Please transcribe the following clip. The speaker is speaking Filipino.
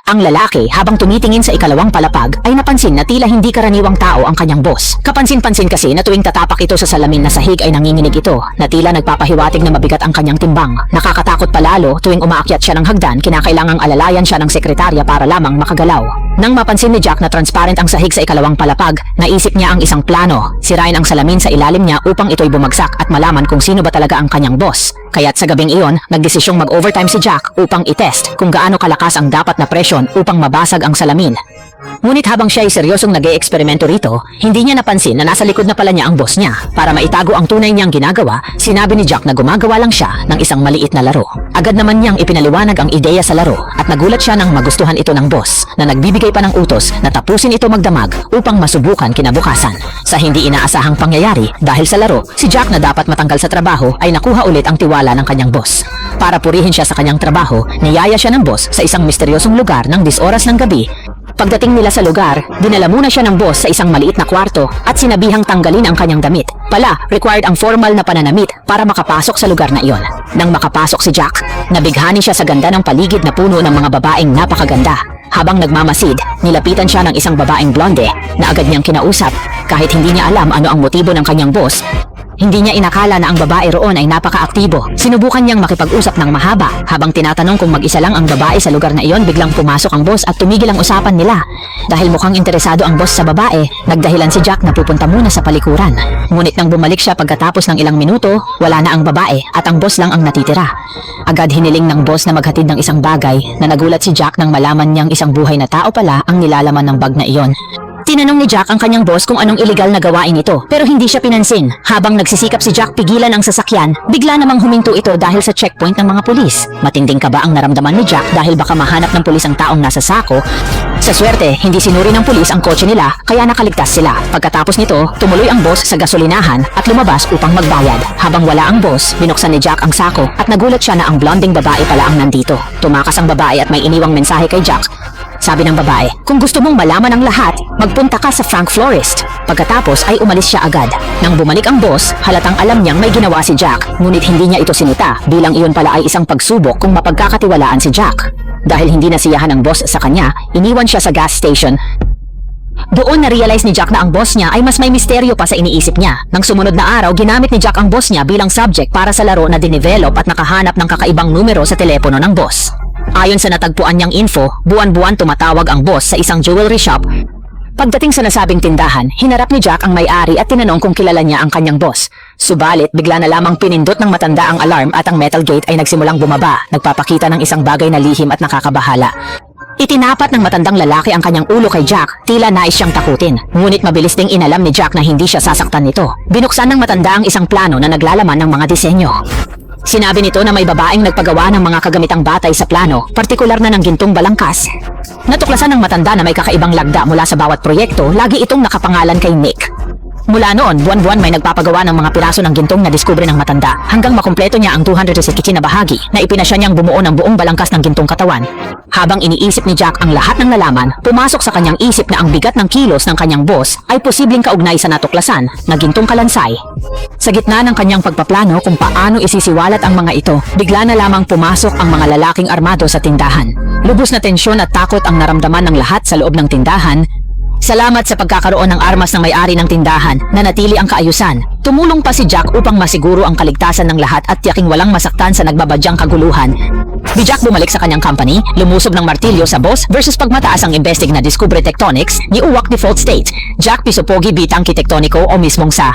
Ang lalaki, habang tumitingin sa ikalawang palapag, ay napansin na tila hindi karaniwang tao ang kanyang boss. Kapansin-pansin kasi na tuwing tatapak ito sa salamin na sahig ay nanginginig ito, na tila nagpapahiwatig na mabigat ang kanyang timbang. Nakakatakot palalo tuwing umaakyat siya ng hagdan, kinakailangang alalayan siya ng sekretarya para lamang makagalaw. Nang mapansin ni Jack na transparent ang sahig sa ikalawang palapag, naisip niya ang isang plano. Sirain ang salamin sa ilalim niya upang ito'y bumagsak at malaman kung sino ba talaga ang kanyang boss. Kaya't sa gabing iyon, nagdesisyong mag-overtime si Jack upang itest kung gaano kalakas ang dapat na presyon upang mabasag ang salamin. Ngunit habang siya ay seryosong nag-e-eksperimento rito, hindi niya napansin na nasa likod na pala niya ang boss niya. Para maitago ang tunay niyang ginagawa, sinabi ni Jack na gumagawa lang siya ng isang maliit na laro. Agad naman niyang ipinaliwanag ang ideya sa laro at nagulat siya nang magustuhan ito ng boss na nagbibigay pa ng utos na tapusin ito magdamag upang masubukan kinabukasan. Sa hindi inaasahang pangyayari, dahil sa laro, si Jack na dapat matanggal sa trabaho ay nakuha ulit ang tiwala ng kanyang boss. Para purihin siya sa kanyang trabaho, niyaya siya ng boss sa isang misteryosong lugar ng 10 oras ng gabi. Pagdating nila sa lugar, dinala muna siya ng boss sa isang maliit na kwarto at sinabihang tanggalin ang kanyang damit. Pala, required ang formal na pananamit para makapasok sa lugar na iyon. Nang makapasok si Jack, nabighani siya sa ganda ng paligid na puno ng mga babaeng napakaganda. Habang nagmamasid, nilapitan siya ng isang babaeng blonde na agad niyang kinausap. Kahit hindi niya alam ano ang motibo ng kanyang boss, hindi niya inakala na ang babae roon ay napaka-aktibo. Sinubukan niyang makipag-usap ng mahaba. Habang tinatanong kung mag-isa lang ang babae sa lugar na iyon, biglang pumasok ang boss at tumigil ang usapan nila. Dahil mukhang interesado ang boss sa babae, nagdahilan si Jack na pupunta muna sa palikuran. Ngunit nang bumalik siya pagkatapos ng ilang minuto, wala na ang babae at ang boss lang ang natitira. Agad hiniling ng boss na maghatid ng isang bagay na nagulat si Jack nang malaman niyang isang buhay na tao pala ang nilalaman ng bag na iyon. Tinanong ni Jack ang kanyang boss kung anong iligal na gawain ito, pero hindi siya pinansin. Habang nagsisikap si Jack pigilan ang sasakyan, bigla namang huminto ito dahil sa checkpoint ng mga pulis. Matinding kaba ang naramdaman ni Jack dahil baka mahanap ng pulis ang taong nasa sako. Sa swerte, hindi sinuri ng pulis ang kotse nila kaya nakaligtas sila. Pagkatapos nito, tumuloy ang boss sa gasolinahan at lumabas upang magbayad. Habang wala ang boss, binuksan ni Jack ang sako at nagulat siya na ang blonding babae pala ang nandito. Tumakas ang babae at may iniwang mensahe kay Jack. Sabi ng babae, kung gusto mong malaman ang lahat, magpunta ka sa Frank Florist. Pagkatapos ay umalis siya agad. Nang bumalik ang boss, halatang alam niyang may ginawa si Jack, ngunit hindi niya ito sinita bilang iyon pala ay isang pagsubok kung mapagkakatiwalaan si Jack. Dahil hindi nasiyahan ang boss sa kanya, iniwan siya sa gas station. Doon na-realize ni Jack na ang boss niya ay mas may misteryo pa sa iniisip niya. Nang sumunod na araw, ginamit ni Jack ang boss niya bilang subject para sa laro na dinevelop at nakahanap ng kakaibang numero sa telepono ng boss. Ayon sa natagpuan niyang info, buwan-buwan tumatawag ang boss sa isang jewelry shop. Pagdating sa nasabing tindahan, hinarap ni Jack ang may-ari at tinanong kung kilala niya ang kanyang boss. Subalit, bigla na lamang pinindot ng matanda ang alarm at ang metal gate ay nagsimulang bumaba, nagpapakita ng isang bagay na lihim at nakakabahala. Itinapat ng matandang lalaki ang kanyang ulo kay Jack, tila nais siyang takutin. Ngunit mabilis ding inalam ni Jack na hindi siya sasaktan nito. Binuksan ng matanda ang isang plano na naglalaman ng mga disenyo. Sinabi nito na may babaeng nagpagawa ng mga kagamitang batay sa plano, partikular na ng gintong balangkas. Natuklasan ng matanda na may kakaibang lagda mula sa bawat proyekto, lagi itong nakapangalan kay Nick. Mula noon, buwan-buwan may nagpapagawa ng mga piraso ng gintong na diskubre ng matanda, hanggang makumpleto niya ang 260 na bahagi na ipinasya niyang bumuo ng buong balangkas ng gintong katawan. Habang iniisip ni Jack ang lahat ng nalaman, pumasok sa kanyang isip na ang bigat ng kilos ng kanyang boss ay posibleng kaugnay sa natuklasan na gintong kalansay. Sa gitna ng kanyang pagpaplano kung paano isisiwalat ang mga ito, bigla na lamang pumasok ang mga lalaking armado sa tindahan. Lubos na tensyon at takot ang naramdaman ng lahat sa loob ng tindahan. Salamat sa pagkakaroon ng armas ng may-ari ng tindahan na natili ang kaayusan. Tumulong pa si Jack upang masiguro ang kaligtasan ng lahat at tiyaking walang masaktan sa nagbabadyang kaguluhan. Si Jack bumalik sa kanyang company, lumusob ng martilyo sa boss versus pagmataas ang investig na Discovery Tectonics ni Uwak Default State. Jack Pisopogi Bitang Kitektoniko o mismong sa